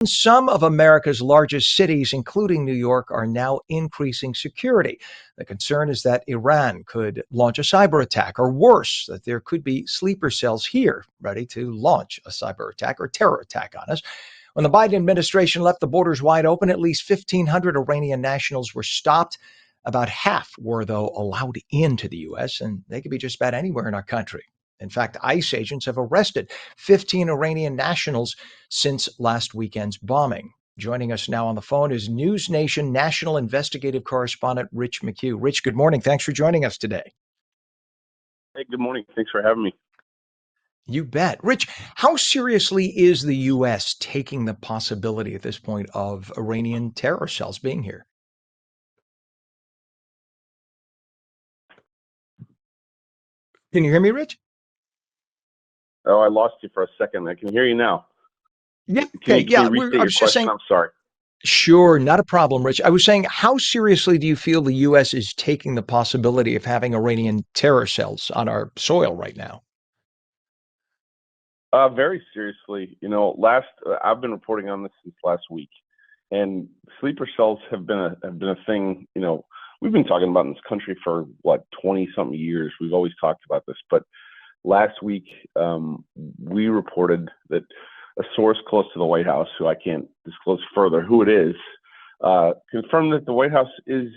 Some of America's largest cities, including New York, are now increasing security. The concern is that Iran could launch a cyber attack, or worse, that there could be sleeper cells here ready to launch a cyber attack or terror attack on us. When the Biden administration left the borders wide open, at least 1,500 Iranian nationals were stopped. About half were, though, allowed into the U.S., and they could be just about anywhere in our country. In fact, ICE agents have arrested 15 Iranian nationals since last weekend's bombing. Joining us now on the phone is NewsNation national investigative correspondent Rich McHugh. Rich, good morning. Thanks for joining us today. Hey, good morning. Thanks for having me. You bet. Rich, how seriously is the U.S. taking the possibility at this point of Iranian terror cells being here? Can you hear me, Rich? Oh, I lost you for a second. I can hear you now. Yeah. Can you restate your question? I'm sorry. Sure, not a problem, Rich. I was saying, how seriously do you feel the U.S. is taking the possibility of having Iranian terror cells on our soil right now? Very seriously. I've been reporting on this since last week, and sleeper cells have been a thing. We've been talking about in this country for 20-something years. We've always talked about this, but last week we reported that a source close to the White House, who I can't disclose further who it is, confirmed that the White House is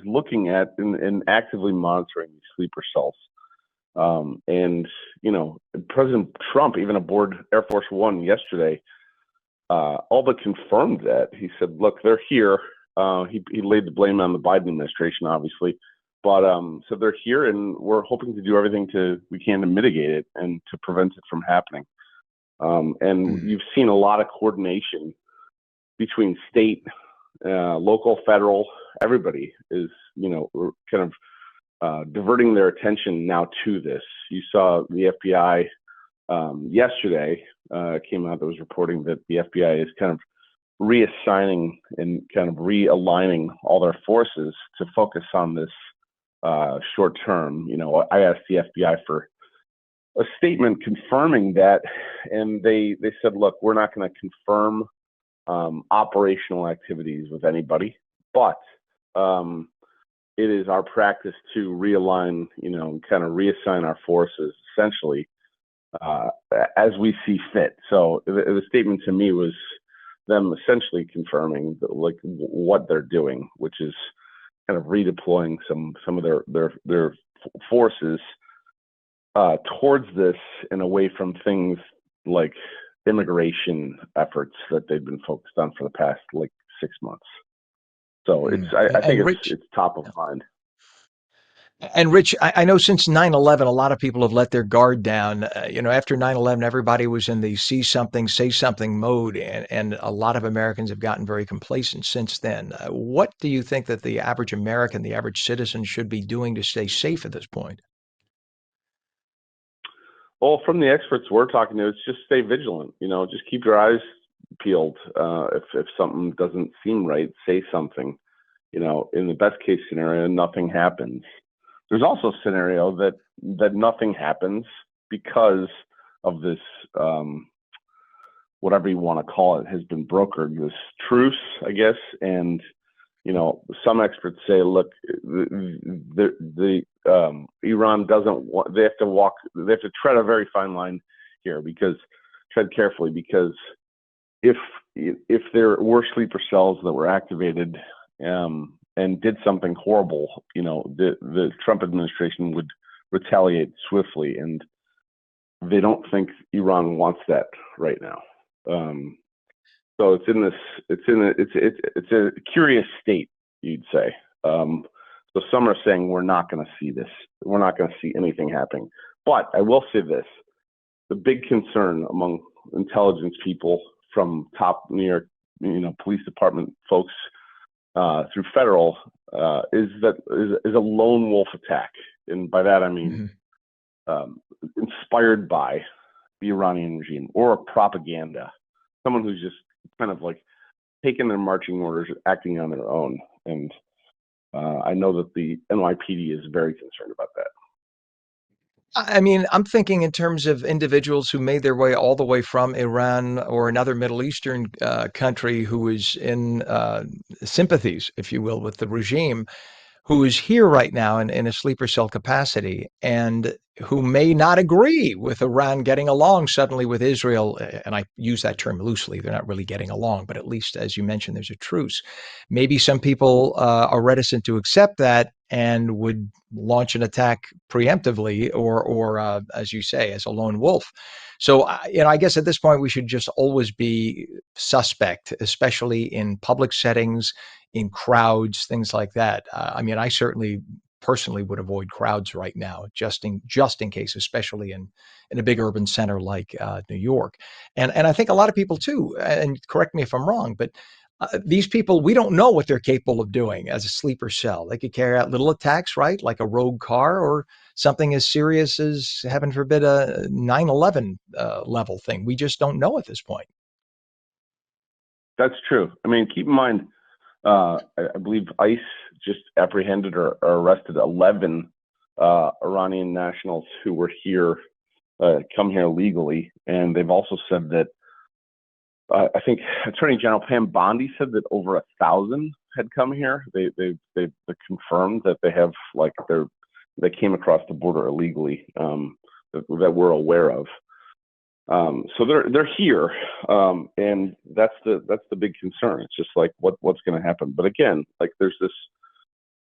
looking at and actively monitoring these sleeper cells. And President Trump, even aboard Air Force One yesterday, all but confirmed that. He said, "Look, they're here." He laid the blame on the Biden administration, obviously, but so they're here, and we're hoping to do everything we can to mitigate it and to prevent it from happening. And you've seen a lot of coordination between state, local, federal. Everybody is, kind of diverting their attention now to this. You saw the FBI yesterday came out that was reporting that the FBI is kind of reassigning and kind of realigning all their forces to focus on this short term. I asked the FBI for a statement confirming that, and they said, "Look, we're not going to confirm operational activities with anybody, but it is our practice to realign, kind of reassign our forces essentially as we see fit." So the statement to me was them essentially confirming what they're doing, which is kind of redeploying some of their forces towards this and away from things like immigration efforts that they've been focused on for the past 6 months. So I think it's top of mind. And Rich, I know since 9/11, a lot of people have let their guard down. After 9/11, everybody was in the see something, say something mode, and a lot of Americans have gotten very complacent since then. What do you think that the average American, the average citizen, should be doing to stay safe at this point? Well, from the experts we're talking to, it's just stay vigilant. Just keep your eyes peeled. If something doesn't seem right, say something. In the best case scenario, nothing happens. There's also a scenario that nothing happens because of this, whatever you want to call it, has been brokered, this truce, I guess. And some experts say, look, Iran doesn't want. They have to tread a very fine line here, tread carefully, because if there were sleeper cells that were activated and did something horrible, the Trump administration would retaliate swiftly, and they don't think Iran wants that right now. So it's a curious state, you'd say. So some are saying we're not going to see this. We're not going to see anything happening. But I will say this: the big concern among intelligence people from top New York, police department folks through federal is a lone wolf attack, and by that I mean inspired by the Iranian regime or propaganda. Someone who's just kind of taking their marching orders, acting on their own. And I know that the NYPD is very concerned about that. I mean, I'm thinking in terms of individuals who made their way all the way from Iran or another Middle Eastern country who is in sympathies, if you will, with the regime, who is here right now in a sleeper cell capacity and who may not agree with Iran getting along suddenly with Israel. And I use that term loosely. They're not really getting along, but at least, as you mentioned, there's a truce. Maybe some people are reticent to accept that and would launch an attack preemptively or as you say, as a lone wolf. So, I guess at this point, we should just always be suspect, especially in public settings, in crowds, things like that. I mean, I certainly personally would avoid crowds right now, just in case, especially in a big urban center like New York, and I think a lot of people too. And correct me if I'm wrong, but these people, we don't know what they're capable of doing as a sleeper cell. They could carry out little attacks, right, like a rogue car, or something as serious as, heaven forbid, a 9/11 level thing. We just don't know at this point. That's true. I mean, keep in mind, I believe ICE just apprehended or arrested 11 Iranian nationals who were here, come here legally, and they've also said that I think Attorney General Pam Bondi said that over 1,000 had come here. They confirmed that they have they came across the border illegally, that we're aware of. So they're here, and that's the big concern. It's just like what's going to happen. But again, like there's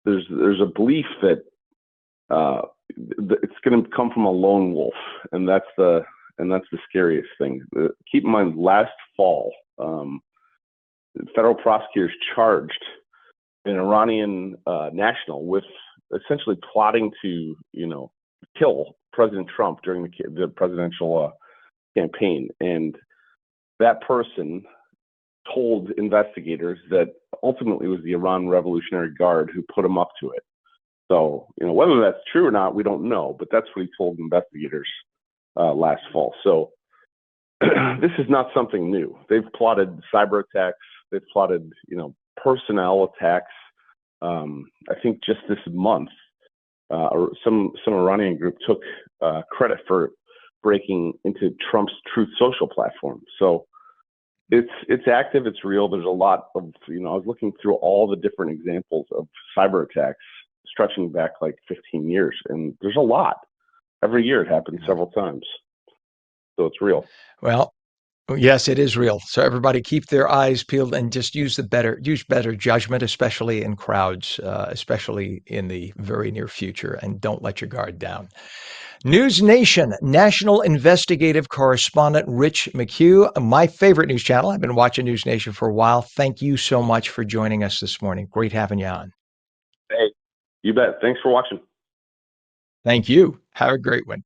a belief that it's going to come from a lone wolf, and that's the scariest thing. Keep in mind, last fall, federal prosecutors charged an Iranian national with essentially plotting to, kill President Trump during the presidential campaign. And that person told investigators that ultimately it was the Iran Revolutionary Guard who put him up to it. So, whether that's true or not, we don't know, but that's what he told investigators last fall. So this is not something new. They've plotted cyber attacks. They've plotted, personnel attacks. I think just this month, some Iranian group took credit for breaking into Trump's Truth Social platform. So it's active. It's real. There's a lot of, I was looking through all the different examples of cyber attacks stretching back like 15 years, and there's a lot. Every year it happens several times. So it's real. Well, yes, it is real. So everybody keep their eyes peeled and just use better judgment, especially in crowds, especially in the very near future, and don't let your guard down. News Nation national investigative correspondent Rich McHugh, my favorite news channel. I've been watching News Nation for a while. Thank you so much for joining us this morning. Great having you on. Hey, you bet. Thanks for watching. Thank you. Have a great one.